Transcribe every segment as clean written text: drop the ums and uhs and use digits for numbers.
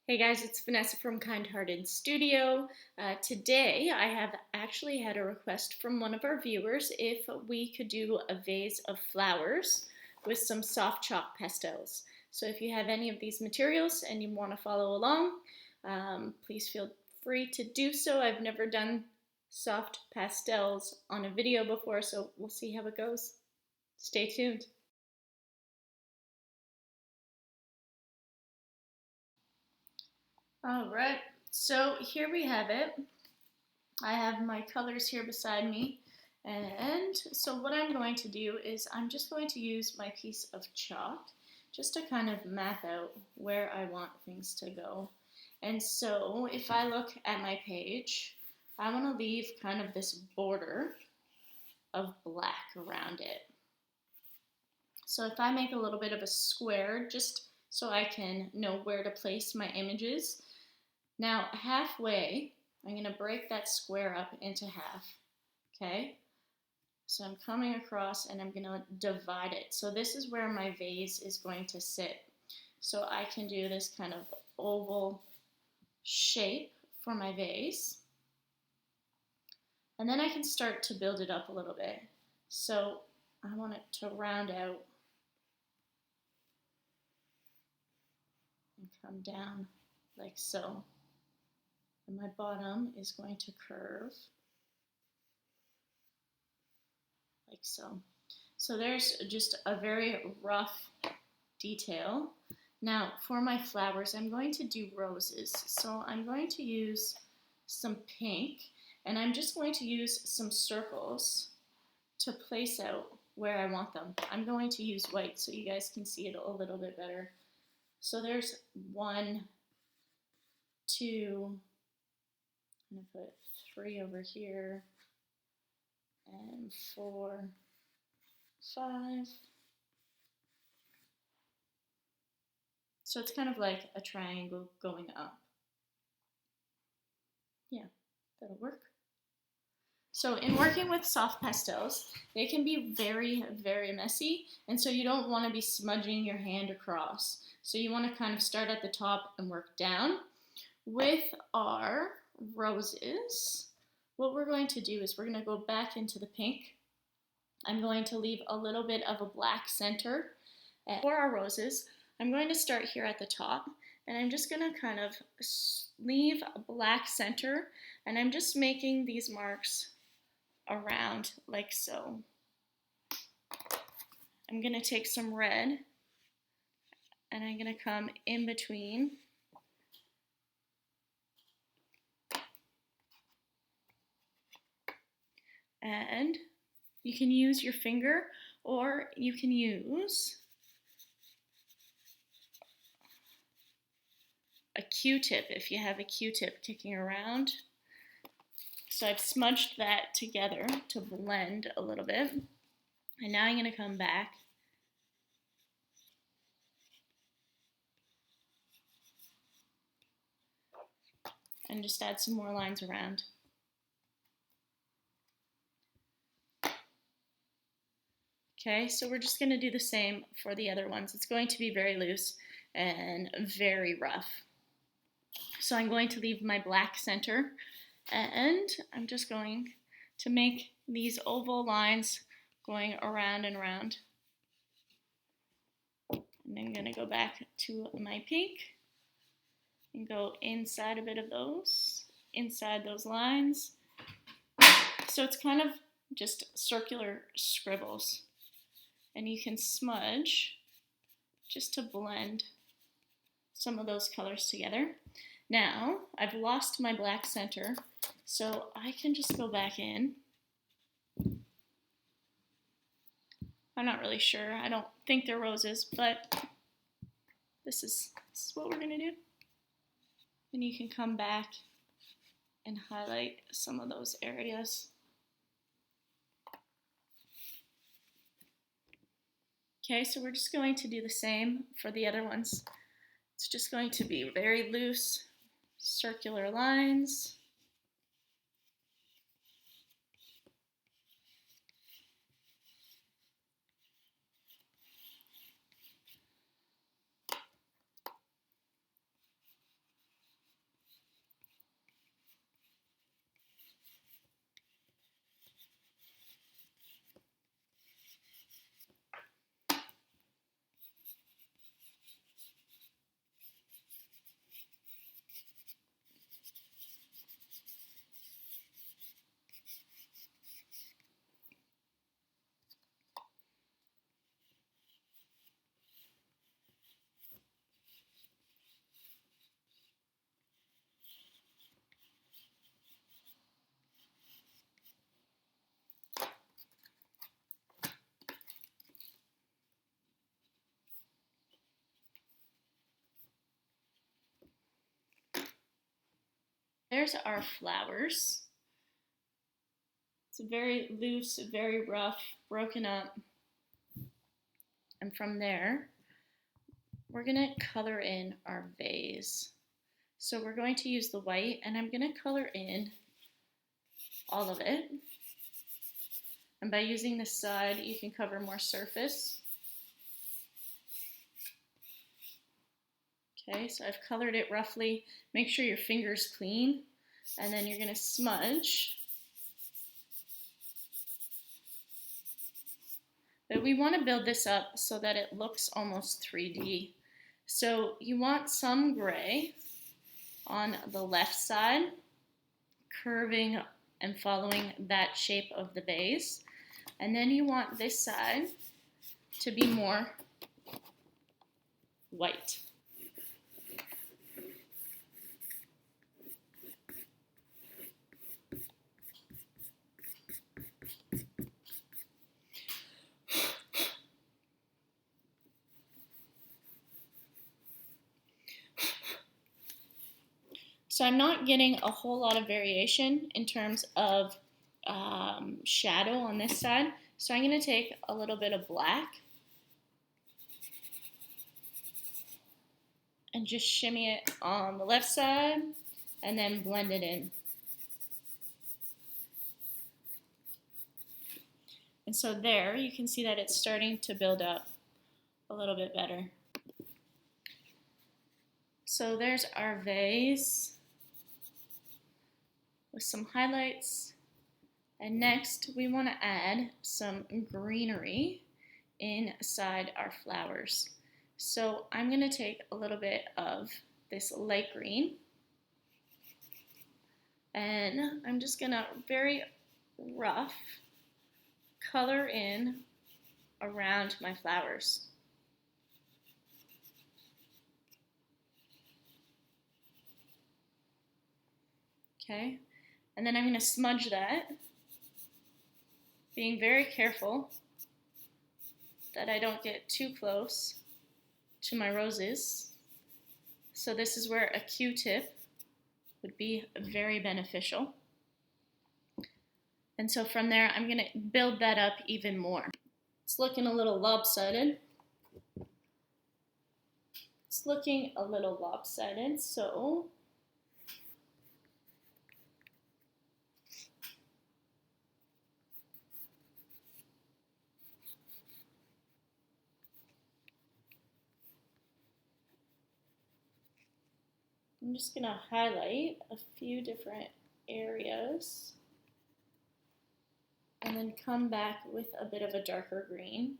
Hey guys, it's Vanessa from Kind Hearted Studio. Today I have actually had a request from one of our viewers if we could do a vase of flowers with some soft chalk pastels. So if you have any of these materials and you want to follow along, please feel free to do so. I've never done soft pastels on a video before, so we'll see how it goes. Stay tuned. All right, so here we have it. I have my colors here beside me, and so what I'm going to do is I'm just going to use my piece of chalk just to kind of map out where I want things to go. And so if I look at my page, I want to leave kind of this border of black around it. So if I make a little bit of a square just so I can know where to place my images. Now halfway, I'm going to break that square up into half, okay? So I'm coming across and I'm going to divide it. So this is where my vase is going to sit. So I can do this kind of oval shape for my vase. And then I can start to build it up a little bit. So I want it to round out and come down like so. And my bottom is going to curve like so. So there's just a very rough detail. Now for my flowers, I'm going to do roses. So I'm going to use some pink, and I'm just going to use some circles to place out where I want them. I'm going to use white so you guys can see it a little bit better. So there's 1, 2, I'm going to put 3 over here, and 4, 5. So it's kind of like a triangle going up. Yeah, that'll work. So in working with soft pastels, they can be very, very messy, and so you don't want to be smudging your hand across. So you want to kind of start at the top and work down. With our roses, what we're going to do is we're going to go back into the pink. I'm going to leave a little bit of a black center. And for our roses, I'm going to start here at the top, and I'm just going to kind of leave a black center, and I'm just making these marks around like so. I'm going to take some red, and I'm going to come in between. And you can use your finger, or you can use a Q-tip if you have a Q-tip kicking around. So I've smudged that together to blend a little bit. And now I'm going to come back and just add some more lines around. Okay, so we're just going to do the same for the other ones. It's going to be very loose and very rough. So I'm going to leave my black center, and I'm just going to make these oval lines going around and around. And I'm going to go back to my pink and go inside a bit of those, inside those lines. So it's kind of just circular scribbles. And you can smudge just to blend some of those colors together. Now, I've lost my black center, so I can just go back in. I'm not really sure. I don't think they're roses, but this is what we're gonna do. And you can come back and highlight some of those areas. Okay, so we're just going to do the same for the other ones. It's just going to be very loose, circular lines. There's our flowers. It's very loose, very rough, broken up. And from there, we're gonna color in our vase. So we're going to use the white and I'm gonna color in all of it. And by using this side, you can cover more surface. Okay, so I've colored it roughly. Make sure your finger's clean. And then you're gonna smudge. But we want to build this up so that it looks almost 3D. So you want some gray on the left side, curving and following that shape of the vase. And then you want this side to be more white. So I'm not getting a whole lot of variation in terms of shadow on this side. So I'm going to take a little bit of black and just shimmy it on the left side and then blend it in. And so there you can see that it's starting to build up a little bit better. So there's our vase with some highlights. And next we want to add some greenery inside our flowers. So I'm going to take a little bit of this light green and I'm just going to very rough color in around my flowers. Okay, and then I'm going to smudge that, being very careful that I don't get too close to my roses. So this is where a Q-tip would be very beneficial. And so from there, I'm going to build that up even more. It's looking a little lopsided. So I'm just going to highlight a few different areas and then come back with a bit of a darker green.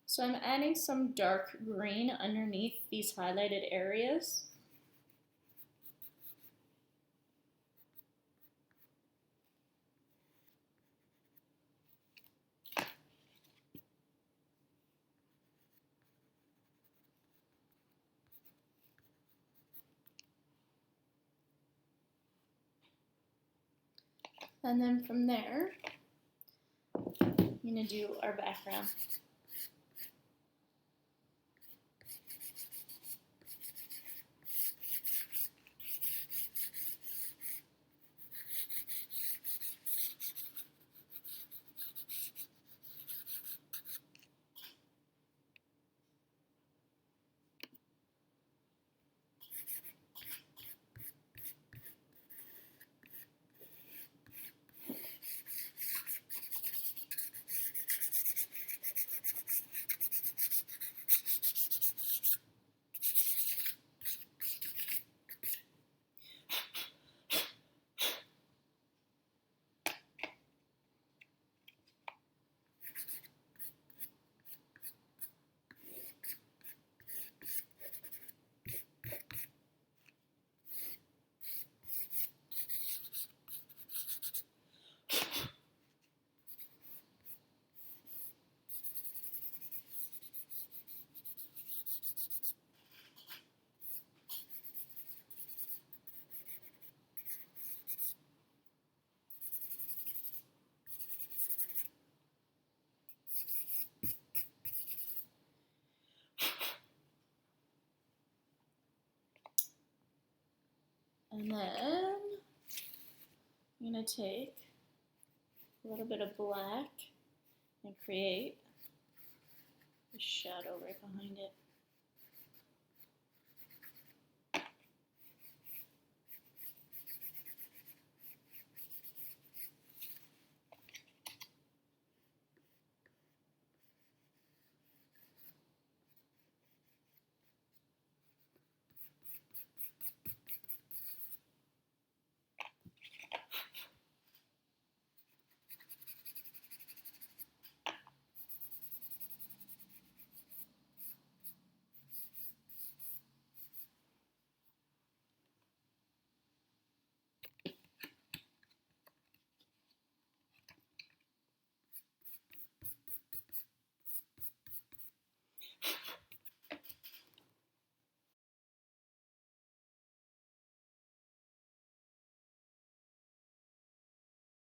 So I'm adding some dark green underneath these highlighted areas. And then from there, I'm going to do our background. And then I'm going to take a little bit of black and create a shadow right behind it.